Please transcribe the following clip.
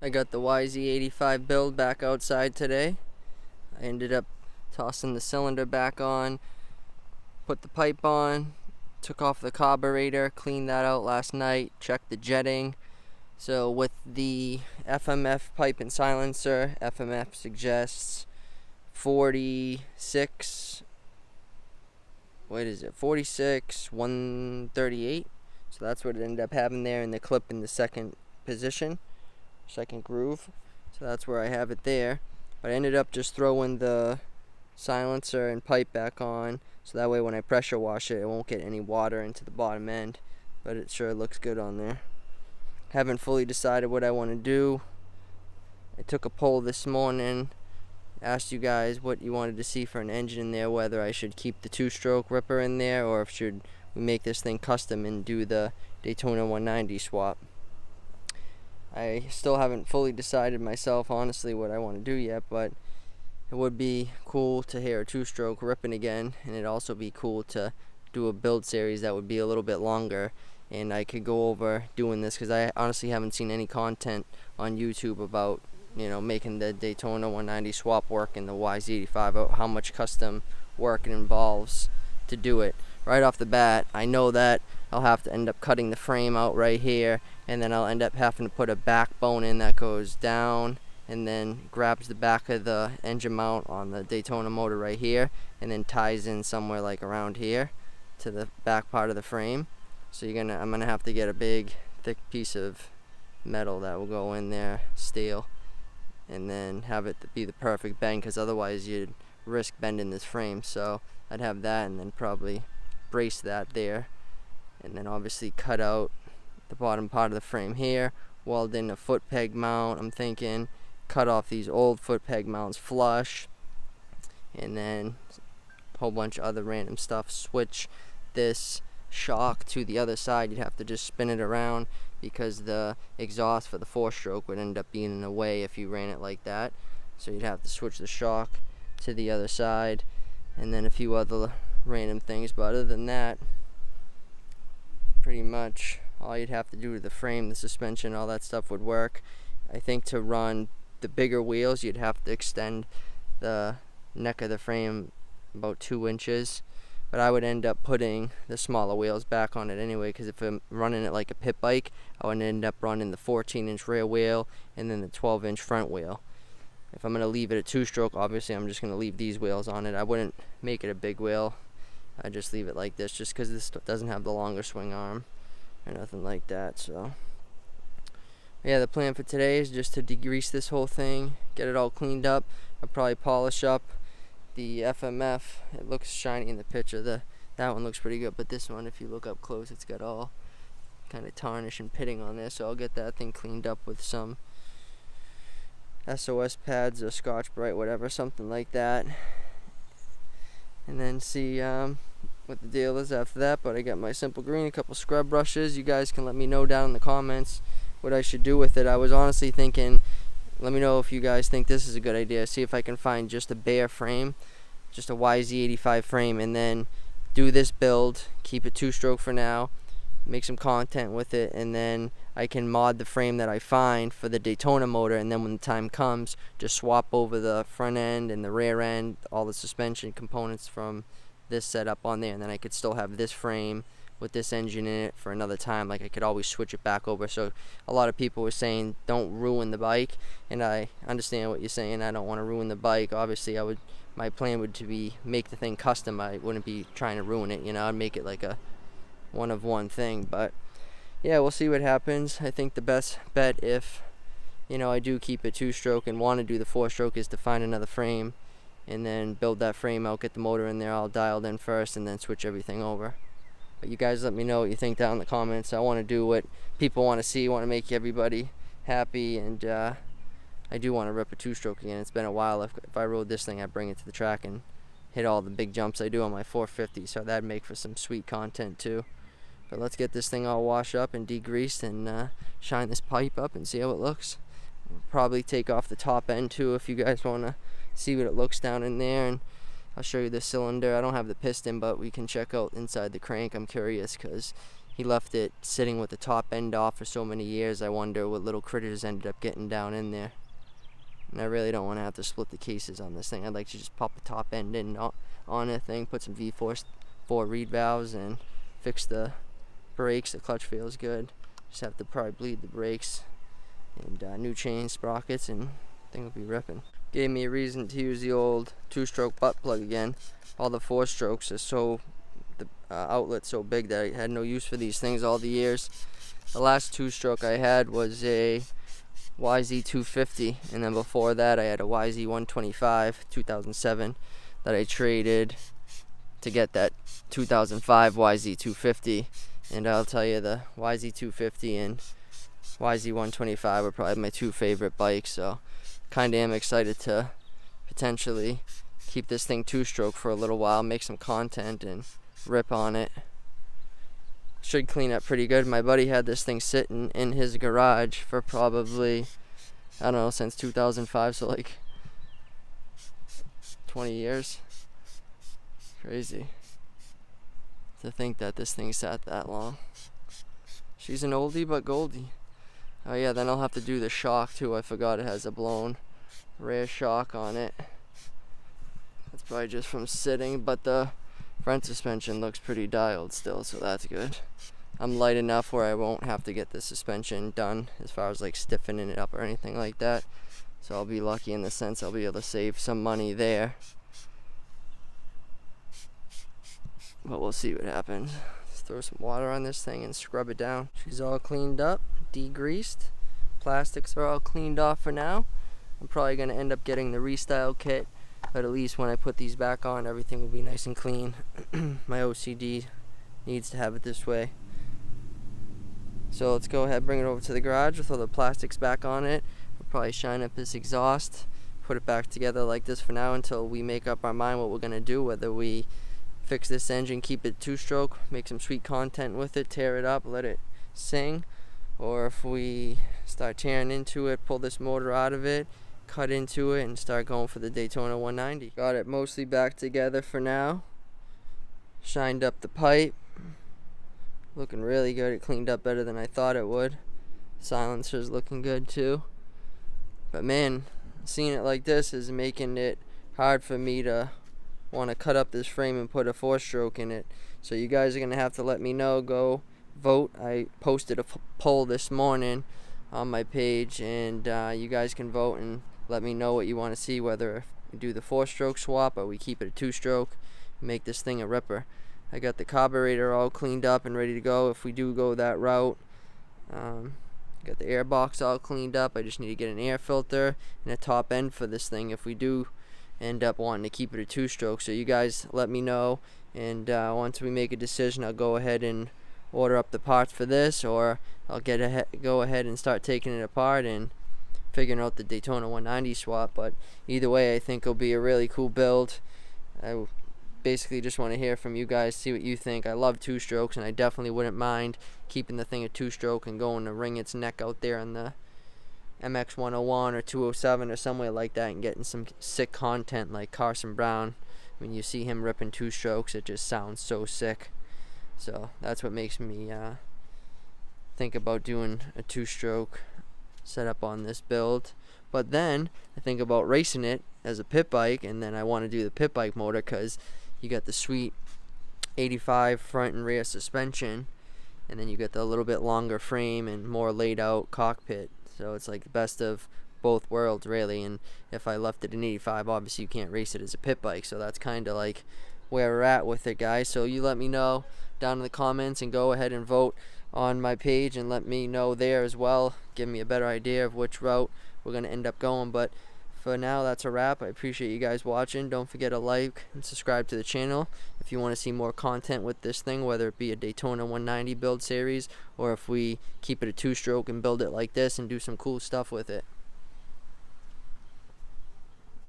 I got the Yz85 build back outside today. I ended up tossing the cylinder back on, put the pipe on, took off the carburetor, cleaned that out last night, checked the jetting. So with the FMF pipe and silencer, FMF suggests 46, 138. So that's what it ended up having there in the clip in the second position, second groove. So that's where I have it there. But I ended up just throwing the silencer and pipe back on, so that way when I pressure wash it, it won't get any water into the bottom end. But it sure looks good on there. Haven't fully decided what I want to do. I took a poll this morning, asked you guys what you wanted to see for an engine in there, whether I should keep the two-stroke ripper in there or if should we make this thing custom and do the Daytona 190 swap. I still haven't fully decided myself, honestly, what I want to do yet, but it would be cool to hear a two-stroke ripping again, and it'd also be cool to do a build series that would be a little bit longer, and I could go over doing this because I honestly haven't seen any content on YouTube about, making the Daytona 190 swap work in the Yz85, how much custom work it involves to do it. Right off the bat, I know that I'll have to end up cutting the frame out right here, and then I'll end up having to put a backbone in that goes down and then grabs the back of the engine mount on the Daytona motor right here, and then ties in somewhere like around here to the back part of the frame. So I'm gonna have to get a big thick piece of metal that will go in there, steel, and then have it be the perfect bend, because otherwise you'd risk bending this frame. So I'd have that, and then probably brace that there, and then obviously cut out the bottom part of the frame here, weld in a foot peg mount. I'm thinking cut off these old foot peg mounts flush, and then a whole bunch of other random stuff. Switch this shock to the other side. You'd have to just spin it around because the exhaust for the 4-stroke would end up being in the way if you ran it like that. So you'd have to switch the shock to the other side, and then a few other random things. But other than that, pretty much all you'd have to do to the frame, the suspension, all that stuff would work. I think to run the bigger wheels, you'd have to extend the neck of the frame about 2 inches. But I would end up putting the smaller wheels back on it anyway, because if I'm running it like a pit bike, I would end up running the 14-inch rear wheel and then the 12-inch front wheel. If I'm going to leave it a 2-stroke, obviously I'm just going to leave these wheels on it. I wouldn't make it a big wheel. I'd just leave it like this, just because this doesn't have the longer swing arm or nothing like that. So yeah, the plan for today is just to degrease this whole thing, get it all cleaned up. I'll probably polish up the FMF. It looks shiny in the picture. That one looks pretty good, but this one, if you look up close, it's got all kind of tarnish and pitting on there. So I'll get that thing cleaned up with some SOS pads or Scotch Brite, whatever, something like that, and then see what the deal is after that. But I got my simple green, a couple scrub brushes. You guys can let me know down in the comments what I should do with it. I was honestly thinking, let me know if you guys think this is a good idea. See if I can find just a bare frame, just a Yz85 frame, and then do this build, keep it 2-stroke for now, make some content with it, and then I can mod the frame that I find for the Daytona motor, and then when the time comes, just swap over the front end and the rear end, all the suspension components from this setup on there, and then I could still have this frame with this engine in it for another time. Like, I could always switch it back over. So a lot of people were saying don't ruin the bike, and I understand what you're saying. I don't want to ruin the bike. Obviously my plan would to be make the thing custom. I wouldn't be trying to ruin it, I'd make it like a one of one thing. But yeah, we'll see what happens. I think the best bet, if I do keep it 2-stroke and want to do the 4-stroke, is to find another frame and then build that frame out, get the motor in there all dialed in first, and then switch everything over. But you guys let me know what you think down in the comments. I want to do what people want to see. I want to make everybody happy, and I do want to rip a 2-stroke again. It's been a while. If I rode this thing, I'd bring it to the track and hit all the big jumps I do on my 450, so that'd make for some sweet content too. But let's get this thing all washed up and degreased and shine this pipe up and see how it looks. We'll probably take off the top end too if you guys want to see what it looks down in there, and I'll show you the cylinder. I don't have the piston, but we can check out inside the crank. I'm curious because he left it sitting with the top end off for so many years. I wonder what little critters ended up getting down in there. And I really don't want to have to split the cases on this thing. I'd like to just pop the top end in on the thing, put some V4 reed valves, and fix the brakes. The clutch feels good. Just have to probably bleed the brakes and new chain sprockets, and thing will be ripping. Gave me a reason to use the old 2-stroke butt plug again. All the 4-strokes are so, the outlet's so big that I had no use for these things all the years. The last 2-stroke I had was a Yz85, and then before that I had a Yz85 2007 that I traded to get that 2005 Yz85. And I'll tell you, the Yz85 and Yz125 are probably my 2 favorite bikes, so kind of am excited to potentially keep this thing 2-stroke for a little while, make some content and rip on it. Should clean up pretty good. My buddy had this thing sitting in his garage for probably, I don't know, since 2005, so like 20 years. Crazy to think that this thing sat that long. She's an oldie but goldie. Oh yeah, then I'll have to do the shock too. I forgot it has a blown rear shock on it. That's probably just from sitting, but the front suspension looks pretty dialed still, so that's good. I'm light enough where I won't have to get the suspension done as far as like stiffening it up or anything like that. So I'll be lucky in the sense I'll be able to save some money there. But we'll see what happens. Let's throw some water on this thing and scrub it down. She's all cleaned up, degreased. Plastics are all cleaned off for now. I'm probably going to end up getting the restyle kit, but at least when I put these back on, everything will be nice and clean. My OCD needs to have it this way. So let's go ahead and bring it over to the garage with all the plastics back on it. We'll probably shine up this exhaust, put it back together like this for now until we make up our mind what we're going to do, whether we fix this engine, keep it 2-stroke, make some sweet content with it, tear it up, let it sing, or if we start tearing into it, pull this motor out of it, cut into it, and start going for the Daytona 190. Got it mostly back together for now. Shined up the pipe. Looking really good. It cleaned up better than I thought it would. Silencer's looking good too. But man, seeing it like this is making it hard for me to want to cut up this frame and put a 4-stroke in it. So you guys are going to have to let me know. Go vote. I posted a poll this morning on my page, and you guys can vote and let me know what you want to see, whether we do the 4-stroke swap or we keep it a 2-stroke, make this thing a ripper. I got the carburetor all cleaned up and ready to go if we do go that route. Got the air box all cleaned up. I just need to get an air filter and a top end for this thing if we do end up wanting to keep it a 2-stroke. So you guys let me know, and once we make a decision, I'll go ahead and order up the parts for this, or I'll go ahead and start taking it apart and figuring out the Daytona 190 swap. But either way, I think it'll be a really cool build. I basically just want to hear from you guys, see what you think. I love 2-strokes, and I definitely wouldn't mind keeping the thing a 2-stroke and going to wring its neck out there on the MX101 or 207 or somewhere like that and getting some sick content like Carson Brown. When you see him ripping 2-strokes, it just sounds so sick. So that's what makes me think about doing a 2-stroke setup on this build. But then I think about racing it as a pit bike, and then I want to do the pit bike motor because you got the sweet 85 front and rear suspension, and then you get the little bit longer frame and more laid out cockpit. So it's like the best of both worlds, really. And if I left it in 85, obviously you can't race it as a pit bike. So that's kind of like where we're at with it, guys. So you let me know down in the comments, and go ahead and vote on my page and let me know there as well. Give me a better idea of which route we're going to end up going. But for now, that's a wrap. I appreciate you guys watching. Don't forget to like and subscribe to the channel if you want to see more content with this thing, whether it be a Daytona 190 build series or if we keep it a 2-stroke and build it like this and do some cool stuff with it.